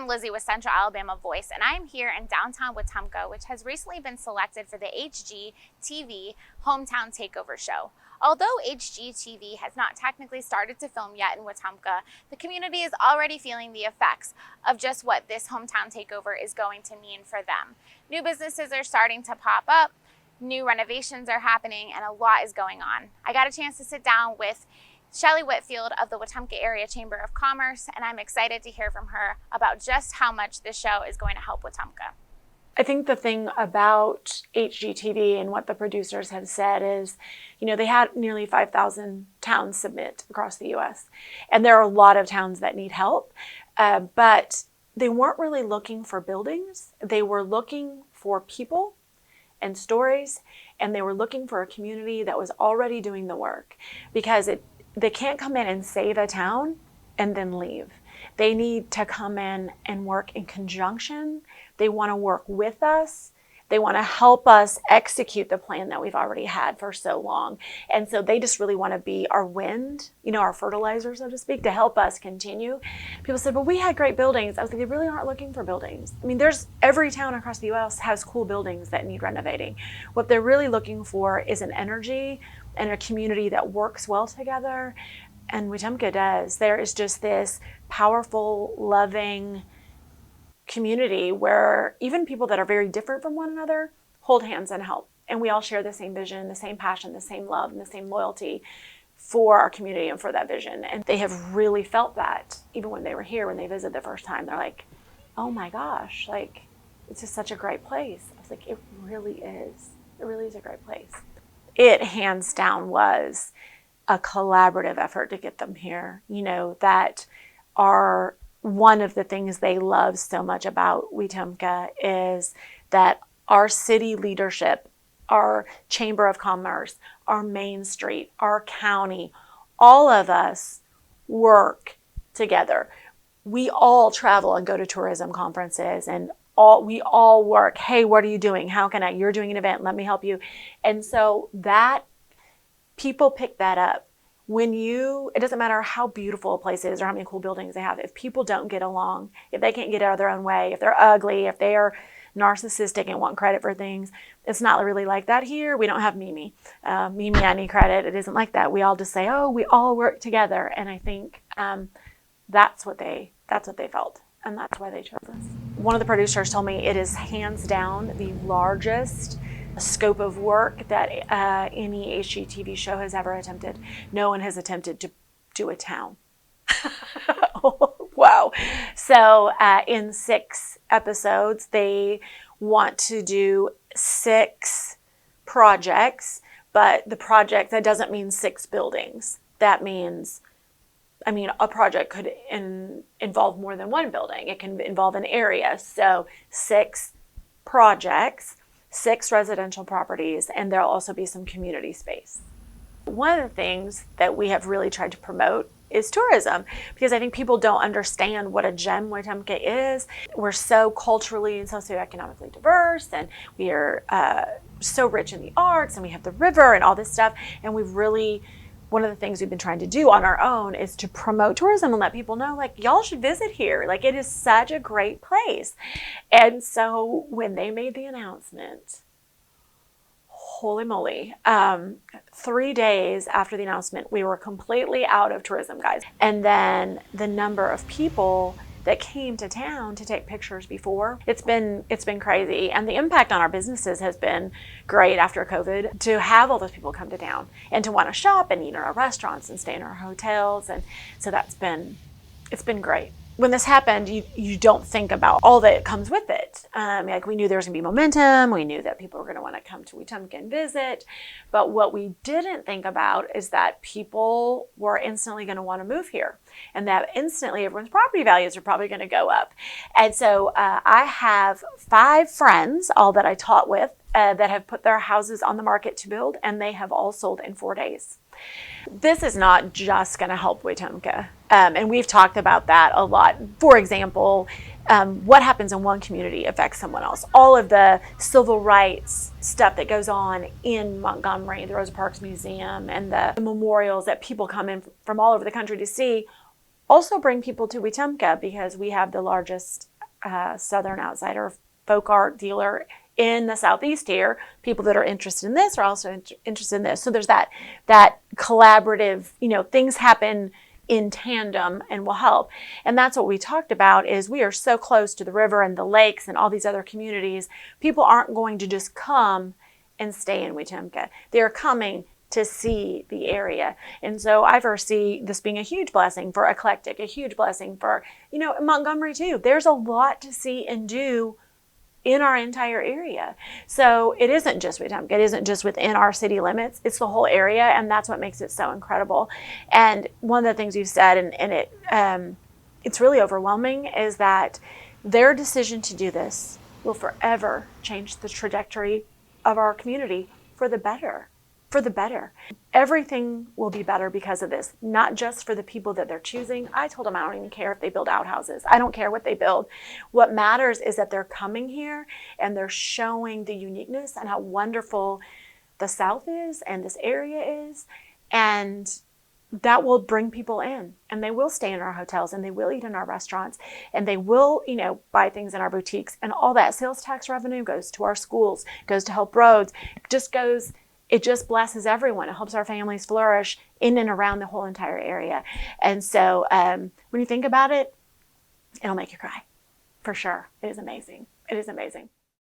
I'm Lizzie with Central Alabama Voice, and I'm here in downtown Wetumpka, which has recently been selected for the HGTV Hometown Takeover show. Although HGTV has not technically started to film yet in Wetumpka, the community is already feeling the effects of just what this Hometown Takeover is going to mean for them. New businesses are starting to pop up, new renovations are happening, and a lot is going on. I got a chance to sit down with Shellie Whitfield of the Wetumpka Area Chamber of Commerce, and I'm excited to hear from her about just how much this show is going to help Wetumpka. I think the thing about HGTV and what the producers have said is, they had nearly 5,000 towns submit across the U.S. And there are a lot of towns that need help, but they weren't really looking for buildings. They were looking for people and stories, and they were looking for a community that was already doing the work, because they can't come in and save a town and then leave. They need to come in and work in conjunction. They want to work with us. They want to help us execute the plan that we've already had for so long. And so they just really want to be our wind, our fertilizer, so to speak, to help us continue. People said, but we had great buildings. I was like, they really aren't looking for buildings. Every town across the U.S. has cool buildings that need renovating. What they're really looking for is an energy and a community that works well together. And Wetumpka does. There is just this powerful, loving community where even people that are very different from one another hold hands and help. And we all share the same vision, the same passion, the same love, and the same loyalty for our community and for that vision. And they have really felt that even when they were here, when they visited the first time. They're like, oh my gosh, it's just such a great place. I was like, it really is. It really is a great place. It hands down was a collaborative effort to get them here, that are one of the things they love so much about Wetumpka is that our city leadership, our Chamber of Commerce, our Main Street, our county, all of us work together. We all travel and go to tourism conferences, and we all work. Hey, what are you doing? How can you're doing an event. Let me help you. And so that people pick that up. It doesn't matter how beautiful a place is or how many cool buildings they have. If people don't get along, if they can't get out of their own way, if they're ugly, if they are narcissistic and want credit for things, it's not really like that here. We don't have Mimi. Mimi, I need credit. It isn't like that. We all just say, oh, we all work together. And I think that's what they felt. And that's why they chose us. One of the producers told me it is hands down the largest scope of work that any HGTV show has ever attempted. No one has attempted to do a town. Wow. So in 6 episodes, they want to do 6 projects, but the project, that doesn't mean 6 buildings. That means a project could involve more than one building. It can involve an area. So 6 projects, 6 residential properties, and there'll also be some community space. One of the things that we have really tried to promote is tourism, because I think people don't understand what a gem Wetumpka is. We're so culturally and socioeconomically diverse, and we are so rich in the arts, and we have the river and all this stuff, and one of the things we've been trying to do on our own is to promote tourism and let people know, y'all should visit here. It is such a great place. And so when they made the announcement, holy moly, 3 days after the announcement, we were completely out of tourism guides. And then the number of people that came to town to take pictures before, it's been crazy. And the impact on our businesses has been great after COVID, to have all those people come to town and to want to shop and eat in our restaurants and stay in our hotels. And so it's been great. When this happened, you don't think about all that comes with it. We knew there was gonna be momentum. We knew that people were gonna want to come to Wetumpka and visit. But what we didn't think about is that people were instantly gonna want to move here, and that instantly everyone's property values are probably gonna go up. And so I have 5 friends, all that I taught with, that have put their houses on the market to build, and they have all sold in 4 days. This is not just going to help Wetumpka, and we've talked about that a lot. For example, what happens in one community affects someone else. All of the civil rights stuff that goes on in Montgomery, the Rosa Parks Museum, and the memorials that people come in from all over the country to see, also bring people to Wetumpka, because we have the largest Southern Outsider folk art dealer in the Southeast here. People that are interested in this are also interested in this. So there's that collaborative, things happen in tandem and will help. And that's what we talked about, is we are so close to the river and the lakes and all these other communities. People aren't going to just come and stay in Wetumpka. They're coming to see the area. And so I foresee this being a huge blessing for Eclectic, a huge blessing for, Montgomery too. There's a lot to see and do in our entire area. So it isn't just Wetumpka. It isn't just within our city limits. It's the whole area, and that's what makes it so incredible. And one of the things you said, and it's really overwhelming, is that their decision to do this will forever change the trajectory of our community for the better. For the better. Everything will be better because of this, not just for the people that they're choosing. I told them I don't even care if they build outhouses. I don't care what they build. What matters is that they're coming here and they're showing the uniqueness and how wonderful the South is and this area is. And that will bring people in, and they will stay in our hotels, and they will eat in our restaurants, and they will, buy things in our boutiques. And all that sales tax revenue goes to our schools, goes to help roads, it just blesses everyone. It helps our families flourish in and around the whole entire area. And so when you think about it, it'll make you cry. For sure. It is amazing. It is amazing.